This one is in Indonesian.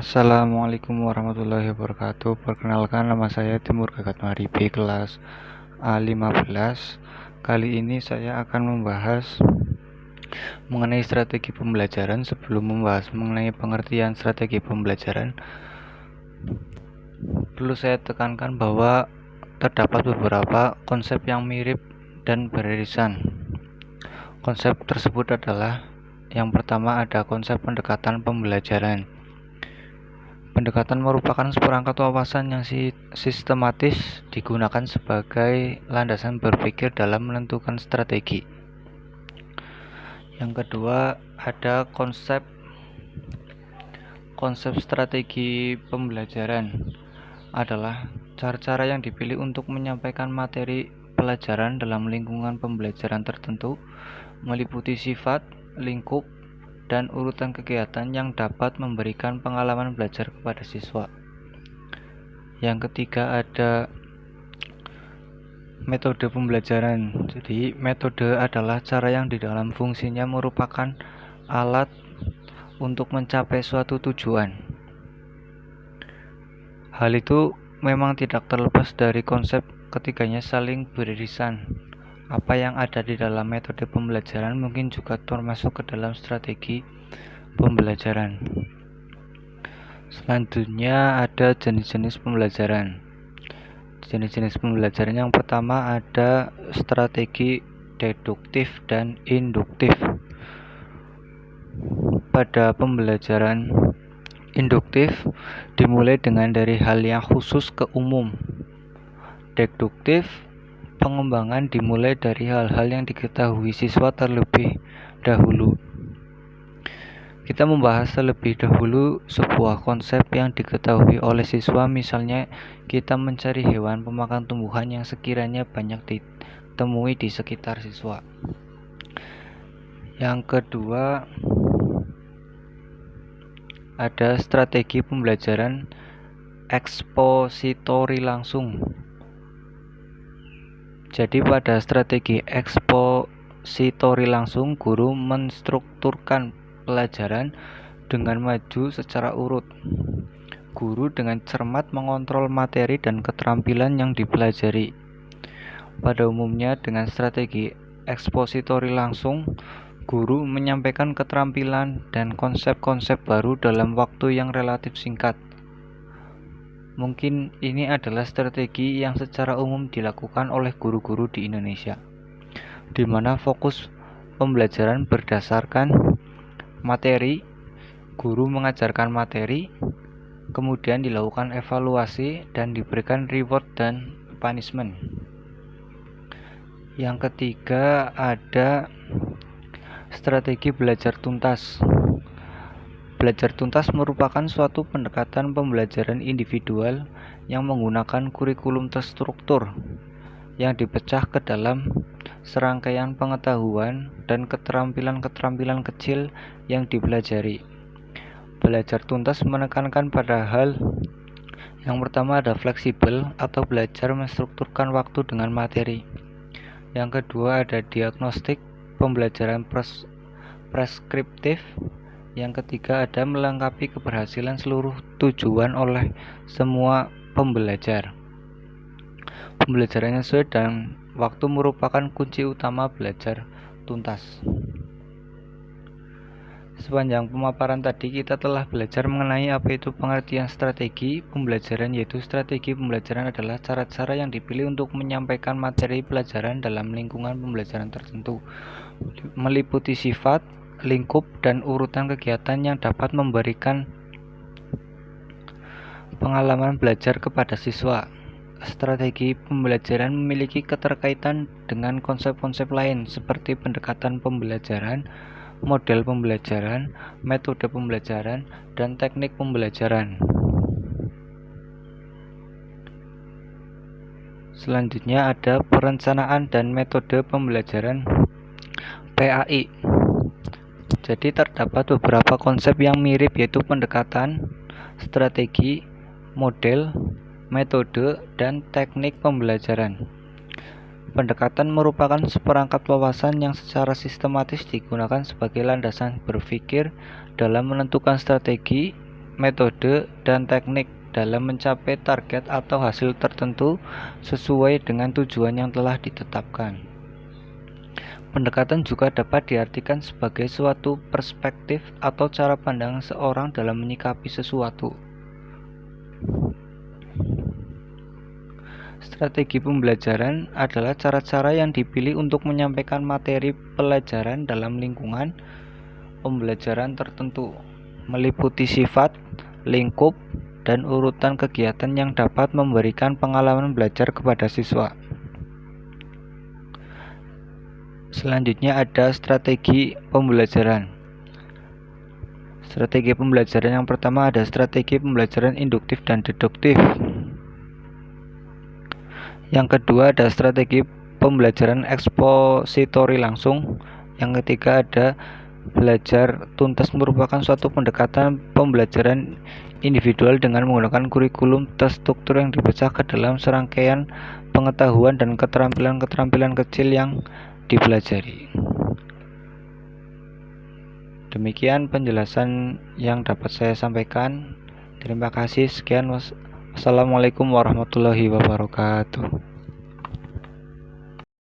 Assalamualaikum warahmatullahi wabarakatuh. Perkenalkan, nama saya Timur Gagat Maribe, kelas A15. Kali ini saya akan membahas mengenai strategi pembelajaran. Sebelum membahas mengenai pengertian strategi pembelajaran, perlu saya tekankan bahwa terdapat beberapa konsep yang mirip dan beririsan. Konsep tersebut adalah: yang pertama, ada konsep pendekatan pembelajaran. Pendekatan merupakan seperangkat wawasan yang sistematis digunakan sebagai landasan berpikir dalam menentukan strategi. Yang kedua, ada konsep strategi pembelajaran adalah cara-cara yang dipilih untuk menyampaikan materi pelajaran dalam lingkungan pembelajaran tertentu, meliputi sifat, lingkup, dan urutan kegiatan yang dapat memberikan pengalaman belajar kepada siswa. Yang ketiga, ada metode pembelajaran. Jadi, metode adalah cara yang di dalam fungsinya merupakan alat untuk mencapai suatu tujuan. Hal itu memang tidak terlepas dari konsep ketiganya saling beririsan. Apa yang ada di dalam metode pembelajaran mungkin juga termasuk ke dalam strategi pembelajaran. Selanjutnya ada jenis-jenis pembelajaran. Jenis-jenis pembelajaran yang pertama ada strategi deduktif dan induktif. Pada pembelajaran induktif dimulai dari hal yang khusus ke umum. Deduktif, pengembangan dimulai dari hal-hal yang diketahui siswa terlebih dahulu. Kita membahas terlebih dahulu sebuah konsep yang diketahui oleh siswa, misalnya kita mencari hewan pemakan tumbuhan yang sekiranya banyak ditemui di sekitar siswa. Yang kedua, ada strategi pembelajaran ekspositori langsung. Jadi pada strategi ekspositori langsung, guru menstrukturkan pelajaran dengan maju secara urut. Guru dengan cermat mengontrol materi dan keterampilan yang dipelajari. Pada umumnya dengan strategi ekspositori langsung, guru menyampaikan keterampilan dan konsep-konsep baru dalam waktu yang relatif singkat. Mungkin ini adalah strategi yang secara umum dilakukan oleh guru-guru di Indonesia, di mana fokus pembelajaran berdasarkan materi, guru mengajarkan materi, kemudian dilakukan evaluasi dan diberikan reward dan punishment. Yang ketiga, ada strategi belajar tuntas. Belajar tuntas merupakan suatu pendekatan pembelajaran individual yang menggunakan kurikulum terstruktur yang dipecah ke dalam serangkaian pengetahuan dan keterampilan-keterampilan kecil yang dipelajari. Belajar tuntas menekankan pada hal yang pertama, ada fleksibel atau belajar menstrukturkan waktu dengan materi. Yang kedua, ada diagnostik, pembelajaran preskriptif. Yang ketiga, ada melengkapi keberhasilan seluruh tujuan oleh semua pembelajar. Pembelajaran yang sesuai dan waktu merupakan kunci utama belajar tuntas. Sepanjang pemaparan tadi kita telah belajar mengenai apa itu pengertian strategi pembelajaran, yaitu strategi pembelajaran adalah cara-cara yang dipilih untuk menyampaikan materi pelajaran dalam lingkungan pembelajaran tertentu, meliputi sifat, lingkup, dan urutan kegiatan yang dapat memberikan pengalaman belajar kepada siswa. Strategi pembelajaran memiliki keterkaitan dengan konsep-konsep lain seperti pendekatan pembelajaran, model pembelajaran, metode pembelajaran, dan teknik pembelajaran. Selanjutnya ada perencanaan dan metode pembelajaran PAI. Jadi terdapat beberapa konsep yang mirip, yaitu pendekatan, strategi, model, metode, dan teknik pembelajaran. Pendekatan merupakan seperangkat wawasan yang secara sistematis digunakan sebagai landasan berpikir dalam menentukan strategi, metode, dan teknik dalam mencapai target atau hasil tertentu sesuai dengan tujuan yang telah ditetapkan. Pendekatan juga dapat diartikan sebagai suatu perspektif atau cara pandang seorang dalam menyikapi sesuatu. Strategi pembelajaran adalah cara-cara yang dipilih untuk menyampaikan materi pelajaran dalam lingkungan pembelajaran tertentu, meliputi sifat, lingkup, dan urutan kegiatan yang dapat memberikan pengalaman belajar kepada siswa. Selanjutnya ada strategi pembelajaran. Strategi pembelajaran yang pertama ada strategi pembelajaran induktif dan deduktif. Yang kedua ada strategi pembelajaran ekspositori langsung. Yang ketiga ada belajar tuntas, merupakan suatu pendekatan pembelajaran individual dengan menggunakan kurikulum terstruktur yang dipecah ke dalam serangkaian pengetahuan dan keterampilan-keterampilan kecil yang dipelajari. Demikian penjelasan yang dapat saya sampaikan. Terima kasih. Sekian. Wassalamualaikum warahmatullahi wabarakatuh.